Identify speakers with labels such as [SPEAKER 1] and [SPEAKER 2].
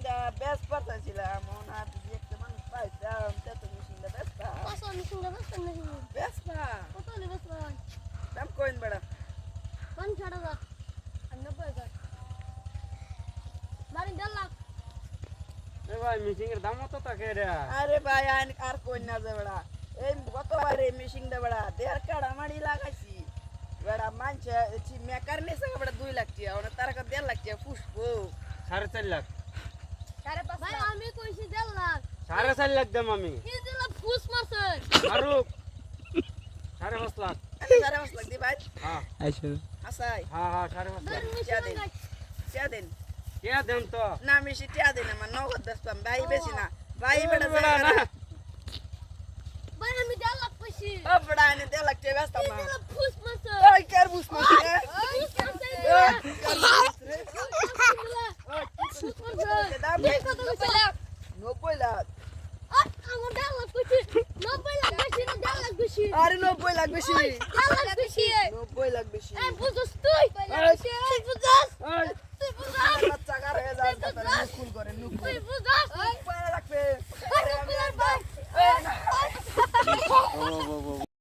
[SPEAKER 1] মেশিনটা বেশ পাঠাইছিলাম ওনার একটা মানুষ পাইতাম তো মেশিনটা বেচতা
[SPEAKER 2] মেশিনটা বেচতাম নাকি
[SPEAKER 1] বেচতা
[SPEAKER 2] কত হলে বেচবা
[SPEAKER 1] দাম কইন বেড়া
[SPEAKER 2] 50,000 আর 90,000 বাড়ি 1.5 লাখ
[SPEAKER 3] এ ভাই মেশিনের দাম কত টাকা রে?
[SPEAKER 1] আরে ভাই আর কইন না যে বেড়া এই গতবার এই মেশিনটা বেড়া দেড় কাড়া মাড়ি লাগাইছি বেড়া মানছে মেকার নিছে বেড়া 2 লাখ টাকা ওনা তার কাছে 1.5 লাখ টাকা পুষবো
[SPEAKER 3] 4.5 লাখ।
[SPEAKER 2] 5.5 ভাই আমি কইছি 1.5 লাখ
[SPEAKER 3] 4.5 লাখ দাম আমি
[SPEAKER 2] কি দিলা ফুস মারছে
[SPEAKER 3] মারুক 5.5 লাখ।
[SPEAKER 1] 5.5 লাখ দি ভাই
[SPEAKER 3] হ্যাঁ
[SPEAKER 4] আইসো
[SPEAKER 1] হাসাই
[SPEAKER 3] হ্যাঁ 5.5 লাখ।
[SPEAKER 1] টিয়া দেন
[SPEAKER 3] কে দেন তো?
[SPEAKER 1] না মেশি টিয়া দেন আমার নগদ বেচতাম ভাই বেশি না ভাই বেড়া
[SPEAKER 3] বেড়া না
[SPEAKER 2] ভাই আমি 1.5 লাখ কইছি
[SPEAKER 1] ও বেড়া এনে 1.5 লাখ টাকা বেচতাম না
[SPEAKER 2] দিলা ফুস মারছে
[SPEAKER 1] ওই কার বুঝ মারছি রে
[SPEAKER 2] ফুস মারছে ফুস মারছে
[SPEAKER 1] দাম
[SPEAKER 2] এই কত কইলা
[SPEAKER 1] 90 লাখ
[SPEAKER 2] আমার 1.5 লাখ কইছি 90 লাখ কইছি না 1.5 লাখ কইছি
[SPEAKER 1] আরে 90 লাখ বেশি
[SPEAKER 2] 1.5 লাখ কইছি
[SPEAKER 1] 90 লাখ বেশি
[SPEAKER 2] এই বুঝছস তুই তুই বুঝছস
[SPEAKER 3] এই
[SPEAKER 2] তুই বুঝছস
[SPEAKER 1] বাচ্চা কার হয়ে যায় নুকুল করে নুকুল
[SPEAKER 2] তুই বুঝছস